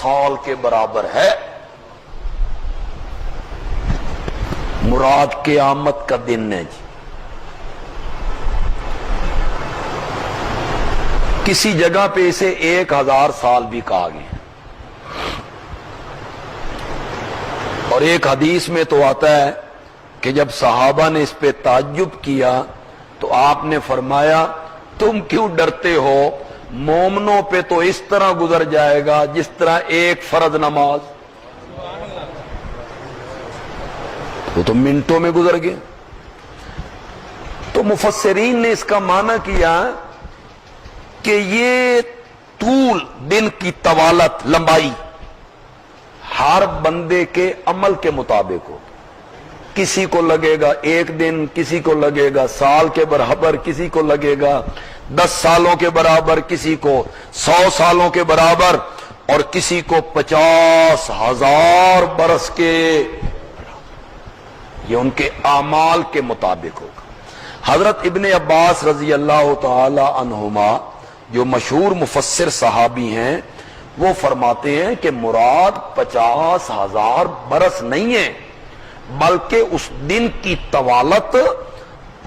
سال کے برابر ہے. مراد قیامت کا دن ہے جی. کسی جگہ پہ اسے 1000 سال بھی کہا گیا. اور ایک حدیث میں تو آتا ہے کہ جب صحابہ نے اس پہ تعجب کیا تو آپ نے فرمایا تم کیوں ڈرتے ہو؟ مومنوں پہ تو اس طرح گزر جائے گا جس طرح ایک فرض نماز. وہ تو منٹوں میں گزر گئے. تو مفسرین نے اس کا معنی کیا کہ یہ طول دن کی طوالت لمبائی ہر بندے کے عمل کے مطابق ہو. کسی کو لگے گا 1 دن، کسی کو لگے گا سال کے برابر، کسی کو لگے گا 10 سالوں کے برابر، کسی کو 100 سالوں کے برابر، اور کسی کو 50,000 برس کے. یہ ان کے اعمال کے مطابق ہوگا. حضرت ابن عباس رضی اللہ تعالی عنہما جو مشہور مفسر صحابی ہیں، وہ فرماتے ہیں کہ مراد 50,000 برس نہیں ہے، بلکہ اس دن کی طوالت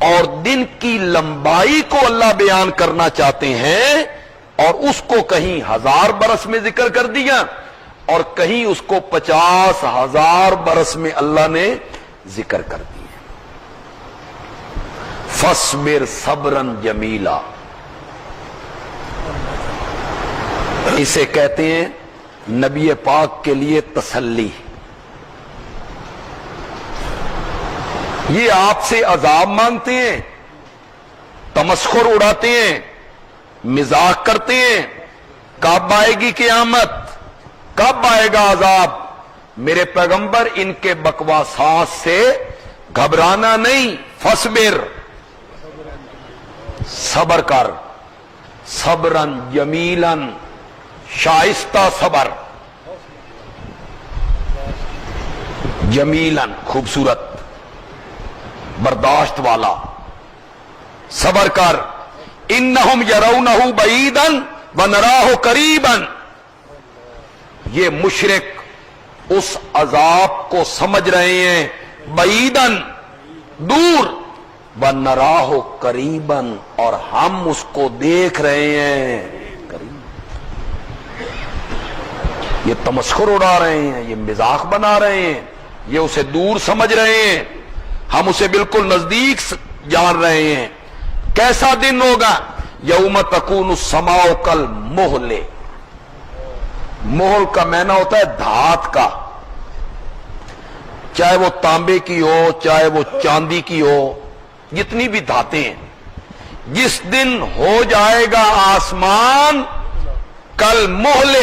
اور دن کی لمبائی کو اللہ بیان کرنا چاہتے ہیں، اور اس کو کہیں 1000 برس میں ذکر کر دیا اور کہیں اس کو 50,000 برس میں اللہ نے ذکر کر دیا. فَاصْبِرْ صَبْرًا جَمِيلًا، اسے کہتے ہیں نبی پاک کے لیے تسلی. یہ آپ سے عذاب مانگتے ہیں، تمسخر اڑاتے ہیں، مزاح کرتے ہیں. کب آئے گی قیامت؟ کب آئے گا عذاب؟ میرے پیغمبر ان کے بکواسات سے گھبرانا نہیں. فصبر، صبر کر. صبرن جمیلن، شائستہ صبر. جمیلن، خوبصورت، برداشت والا. صبر کر. انہم یرونہ بعیدا ونراہ قریبا، یہ مشرک اس عذاب کو سمجھ رہے ہیں بعیدا، دور، ونراہ قریبا، اور ہم اس کو دیکھ رہے ہیں قریب. یہ تمسخر اڑا رہے ہیں، یہ مذاق بنا رہے ہیں، یہ اسے دور سمجھ رہے ہیں، ہم اسے بالکل نزدیک جان رہے ہیں. کیسا دن ہوگا؟ یوم تکون السماء کالمہل. مہل کا معنی ہوتا ہے دھات کا، چاہے وہ تانبے کی ہو چاہے وہ چاندی کی ہو، جتنی بھی دھاتیں ہیں. جس دن ہو جائے گا آسمان کالمہل،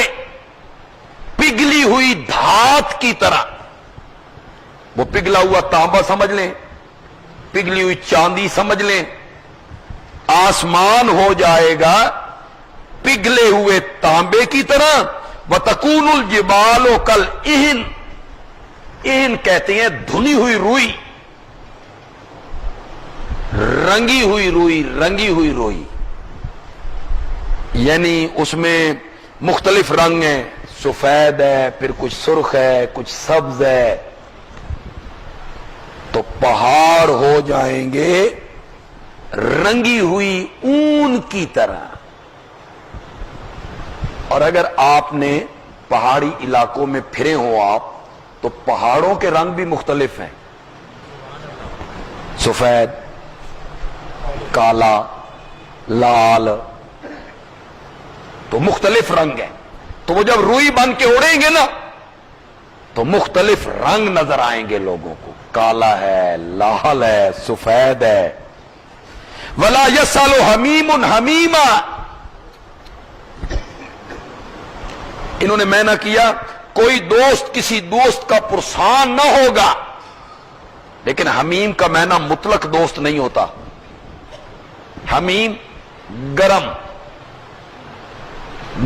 پگھلی ہوئی دھات کی طرح. وہ پگھلا ہوا تانبا سمجھ لیں، پگھلی ہوئی چاندی سمجھ لیں. آسمان ہو جائے گا پگھلے ہوئے تانبے کی طرح. وَتَكُونُ الْجِبَالُ كَالْعِهْنِ، عہن کہتے ہیں دھنی ہوئی روئی، رنگی ہوئی روئی، رنگی ہوئی روئی، یعنی اس میں مختلف رنگ ہیں. سفید ہے، پھر کچھ سرخ ہے، کچھ سبز ہے. تو پہاڑ ہو جائیں گے رنگی ہوئی اون کی طرح. اور اگر آپ نے پہاڑی علاقوں میں پھرے ہوں آپ، تو پہاڑوں کے رنگ بھی مختلف ہیں، سفید، کالا، لال، تو مختلف رنگ ہیں. تو وہ جب روئی بن کے اڑیں گے نا تو مختلف رنگ نظر آئیں گے لوگوں کو. کالا ہے، لال ہے، سفید ہے. وَلَا يَسْأَلُ حَمِيمٌ حَمِيمًا، انہوں نے میں نہ کیا کوئی دوست کسی دوست کا پرسان نہ ہوگا. لیکن حمیم کا معنی مطلق دوست نہیں ہوتا. حمیم گرم،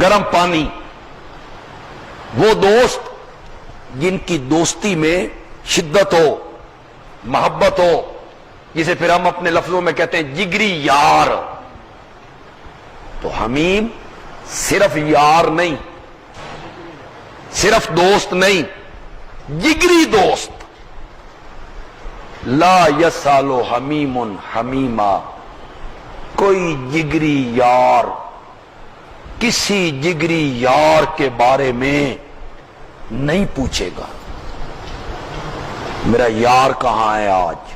گرم پانی، وہ دوست جن کی دوستی میں شدت ہو، محبت ہو، جسے پھر ہم اپنے لفظوں میں کہتے ہیں جگری یار. تو حمیم صرف یار نہیں، صرف دوست نہیں، جگری دوست. لا یسالو حمیم حمیما، کوئی جگری یار کسی جگری یار کے بارے میں نہیں پوچھے گا میرا یار کہاں ہے آج،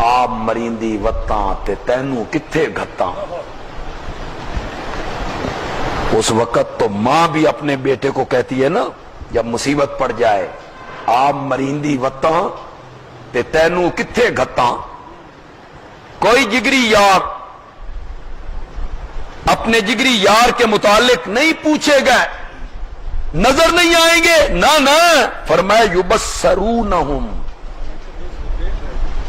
آپ مریندی وتاں تے تینوں کتھے گھتاں. اس وقت تو ماں بھی اپنے بیٹے کو کہتی ہے نا جب مصیبت پڑ جائے، آپ مریندی وتاں تے تینوں کتھے گھتاں. کوئی جگری یار اپنے جگری یار کے متعلق نہیں پوچھے گا، نظر نہیں آئیں گے، نہ فرمایا یبصرونہم،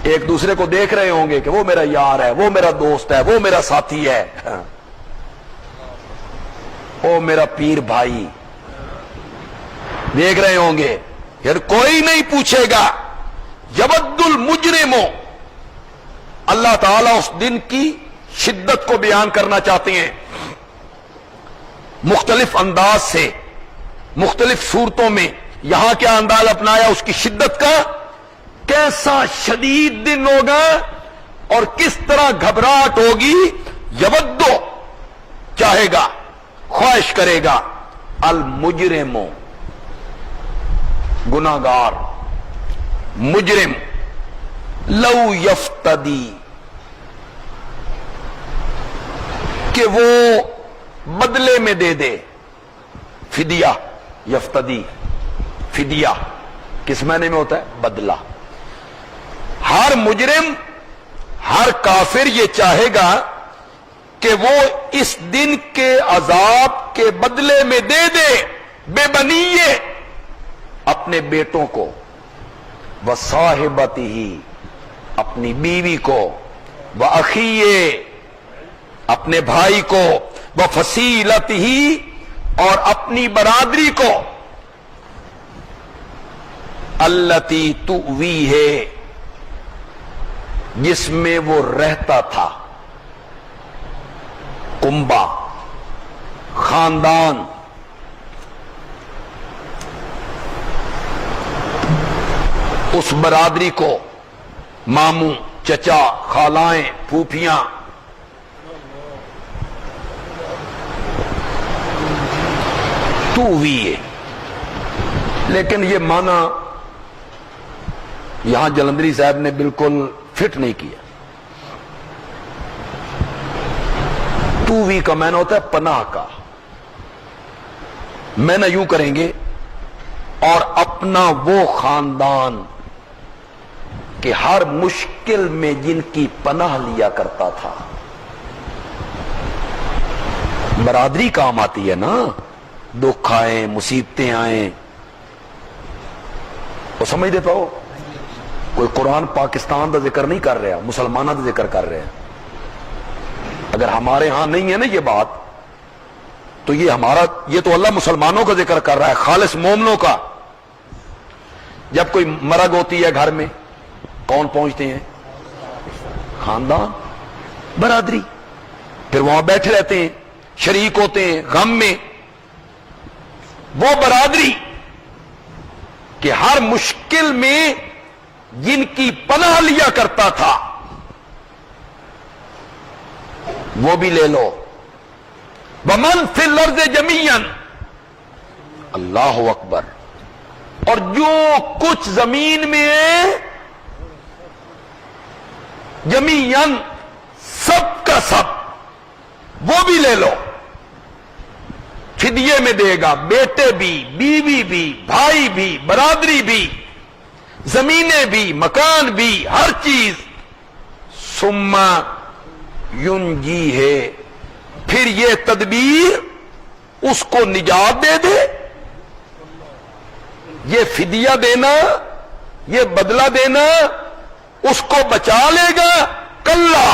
ایک دوسرے کو دیکھ رہے ہوں گے کہ وہ میرا یار ہے، وہ میرا دوست ہے، وہ میرا ساتھی ہے، وہ میرا پیر بھائی، دیکھ رہے ہوں گے. پھر کوئی نہیں پوچھے گا. یود المجرم، اللہ تعالیٰ اس دن کی شدت کو بیان کرنا چاہتے ہیں مختلف انداز سے، مختلف صورتوں میں. یہاں کیا انداز اپنایا اس کی شدت کا، کیسا شدید دن ہوگا اور کس طرح گھبراہٹ ہوگی. یودو چاہے گا، خواہش کرے گا، المجرم گناہگار، مجرم، لو یفتدی کہ وہ بدلے میں دے دے. فدیہ، یفتدی فدیہ کس معنی میں ہوتا ہے؟ بدلہ. ہر مجرم، ہر کافر یہ چاہے گا کہ وہ اس دن کے عذاب کے بدلے میں دے دے بے بنیے اپنے بیٹوں کو، وصاحبتہ اپنی بیوی کو، واخیہ اپنے بھائی کو، وفصیلتہ اور اپنی برادری کو، التی تؤویہ جس میں وہ رہتا تھا. کنبہ، خاندان. اس برادری کو، ماموں، چچا، خالائیں، پھوپھیاں، تؤویہ. لیکن یہ معنی یہاں جلندری صاحب نے بالکل فٹ نہیں کیا. تووی کا معنی ہوتا ہے پناہ کا. میں نہ یوں کریں گے اور اپنا وہ خاندان کہ ہر مشکل میں جن کی پناہ لیا کرتا تھا. برادری کام آتی ہے نا، دکھ آئیں، مصیبتیں آئیں. وہ سمجھ دے پاؤ، کوئی قرآن پاکستان کا ذکر نہیں کر رہا، مسلمانوں کا ذکر کر رہے ہیں. اگر ہمارے ہاں نہیں ہے نا یہ بات تو یہ تو اللہ مسلمانوں کا ذکر کر رہا ہے، خالص مومنوں کا. جب کوئی مرگ ہوتی ہے گھر میں کون پہنچتے ہیں؟ خاندان، برادری. پھر وہاں بیٹھے رہتے ہیں، شریک ہوتے ہیں غم میں. وہ برادری کہ ہر مشکل میں جن کی پناہ لیا کرتا تھا وہ بھی لے لو. ومن فی الارض جمیعا، اللہ اکبر. اور جو کچھ زمین میں ہے جمیعا، سب کا سب وہ بھی لے لو. فدیے میں دے گا، بیٹے بھی، بیوی بھی، بھائی بھی، برادری بھی، زمینیں بھی، مکان بھی، ہر چیز. ثم ینجی ہے، پھر یہ تدبیر اس کو نجات دے دے. یہ فدیہ دینا، یہ بدلہ دینا اس کو بچا لے گا؟ کلا،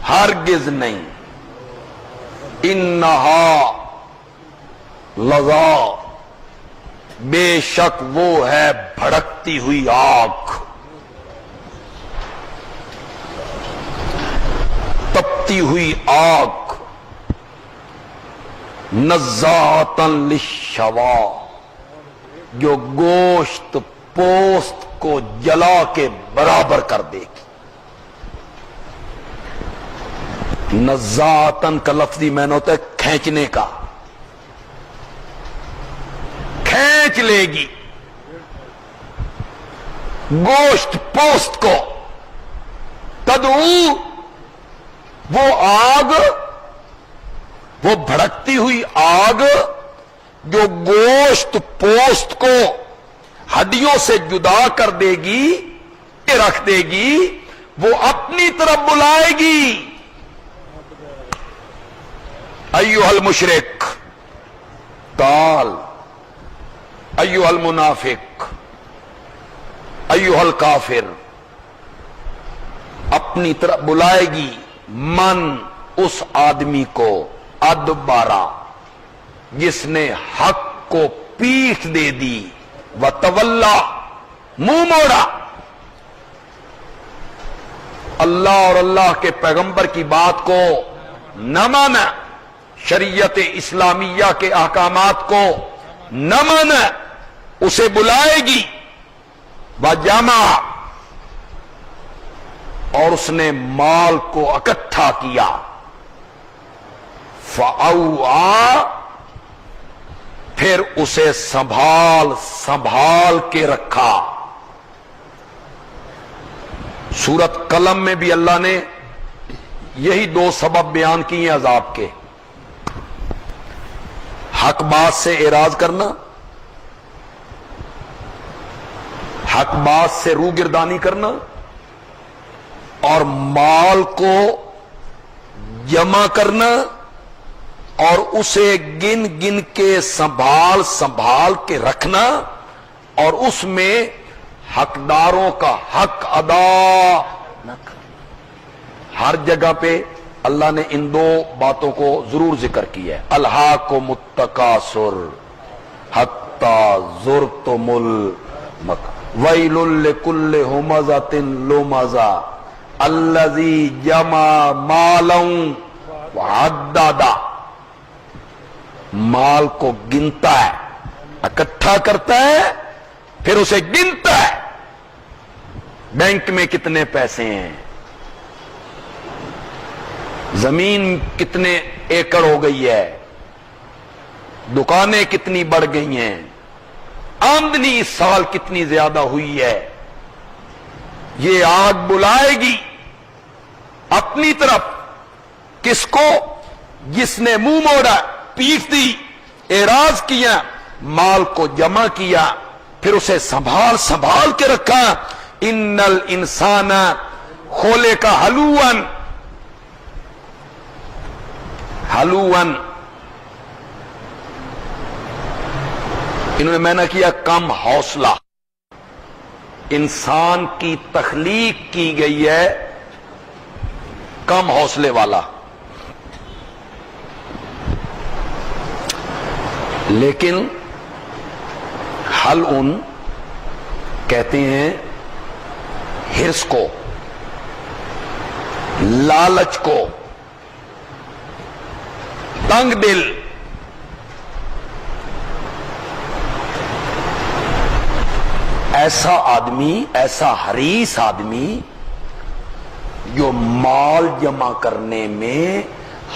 ہرگز نہیں. انہا لظا، بے شک وہ ہے بھڑکتی ہوئی آگ، تپتی ہوئی آگ. نزاعتن للشوا، جو گوشت پوست کو جلا کے برابر کر دے گی۔ نزاعتن کا لفظی معنی ہوتا ہے کھینچنے کا، کھینچ لے گی گوشت پوست کو۔ تدعو، وہ آگ، وہ بھڑکتی ہوئی آگ جو گوشت پوست کو ہڈیوں سے جدا کر دے گی، رکھ دے گی، وہ اپنی طرف بلائے گی۔ ایھا المشرک تعال، ایھا المنافق، ایھا الکافر، اپنی طرف بلائے گی۔ من، اس آدمی کو، ادبارا، جس نے حق کو پیٹھ دے دی، وتولا، منہ موڑا، اللہ اور اللہ کے پیغمبر کی بات کو نہ مانا، شریعت اسلامیہ کے احکامات کو نہ مانا، اسے بلائے گی۔ وجمع، اور اس نے مال کو اکٹھا کیا۔ فأوعى، پھر اسے سنبھال کے رکھا۔ سورت قلم میں بھی اللہ نے یہی دو سبب بیان کیے عذاب کے، حق بات سے اعراض کرنا، حق بات سے روگردانی کرنا، اور مال کو جمع کرنا، اور اسے گن گن کے سنبھال کے رکھنا، اور اس میں حقداروں کا حق ادا نہ کرنا۔ ہر جگہ پہ اللہ نے ان دو باتوں کو ضرور ذکر کیا ہے۔ الہاکم التکاثر حتی زرتم المقابر، ویل لکل ہمزۃ لمزہ الذی جمع مالا وعددا۔ مال کو گنتا ہے، اکٹھا کرتا ہے، پھر اسے گنتا ہے، بینک میں کتنے پیسے ہیں، زمین کتنے ایکڑ ہو گئی ہے، دکانیں کتنی بڑھ گئی ہیں، آمدنی اس سال کتنی زیادہ ہوئی ہے۔ یہ آگ بلائے گی اپنی طرف، کس کو؟ جس نے منہ موڑا، پیٹھ دی، اعراض کیا، مال کو جمع کیا، پھر اسے سنبھال کے رکھا۔ ان الانسان خلق ہلوعا، ہلوعا، انہوں نے میں نے کیا کم حوصلہ۔ انسان کی تخلیق کی گئی ہے کم حوصلے والا، لیکن حل ان کہتے ہیں حرص کو، لالچ کو، تنگ دل، ایسا آدمی، ایسا حریص آدمی جو مال جمع کرنے میں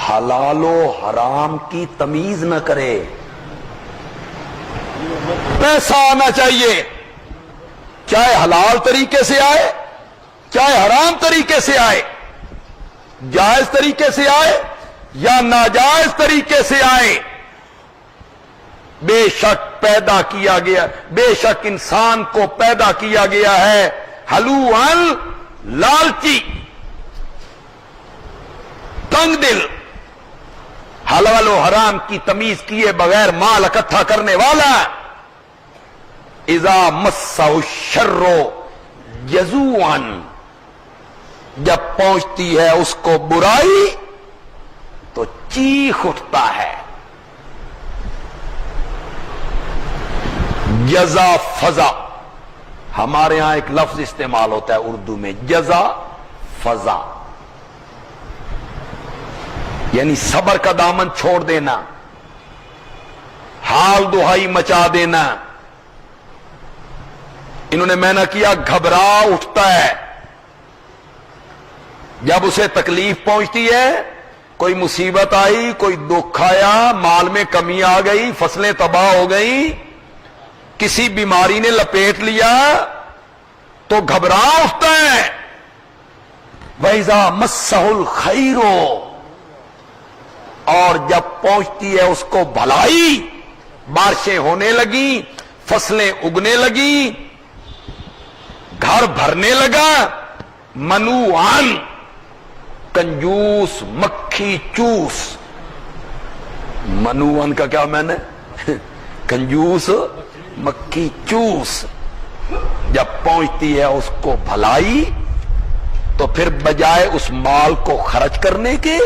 حلال و حرام کی تمیز نہ کرے۔ پیسہ آنا چاہیے، چاہے حلال طریقے سے آئے، چاہے حرام طریقے سے آئے، جائز طریقے سے آئے یا ناجائز طریقے سے آئے، بے شک پیدا کیا گیا، بے شک انسان کو پیدا کیا گیا ہے ہلوعا، لالچی، تنگ دل، حلال و حرام کی تمیز کیے بغیر مال اکٹھا کرنے والا۔ اذا مسہ الشر جزوعا، جب پہنچتی ہے اس کو برائی تو چیخ اٹھتا ہے۔ جزا فضا، ہمارے ہاں ایک لفظ استعمال ہوتا ہے اردو میں، جزا فضا، یعنی صبر کا دامن چھوڑ دینا، حال دہائی مچا دینا. انہوں نے میں نہ کیا گھبرا اٹھتا ہے جب اسے تکلیف پہنچتی ہے. کوئی مصیبت آئی, کوئی دکھ آیا, مال میں کمی آ گئی, فصلیں تباہ ہو گئیں, کسی بیماری نے لپیٹ لیا تو گھبرا اٹھتا ہے. وَإِذَا مَسَّهُ الْخَيْرُ, اور جب پہنچتی ہے اس کو بھلائی, بارشیں ہونے لگیں, فصلیں اگنے لگیں, گھر بھرنے لگا, منوعاً, کنجوس, مکھی چوس. منوعاً کا کیا میں نے کنجوس, مکھی چوس. جب پہنچتی ہے اس کو بھلائی تو پھر بجائے اس مال کو خرچ کرنے کے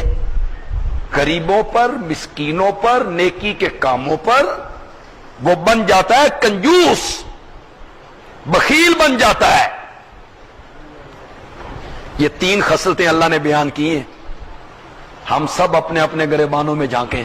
غریبوں پر, مسکینوں پر, نیکی کے کاموں پر, وہ بن جاتا ہے کنجوس, بخیل بن جاتا ہے. یہ 3 خصلتیں اللہ نے بیان کی ہیں. ہم سب اپنے اپنے گریبانوں میں جھانکیں.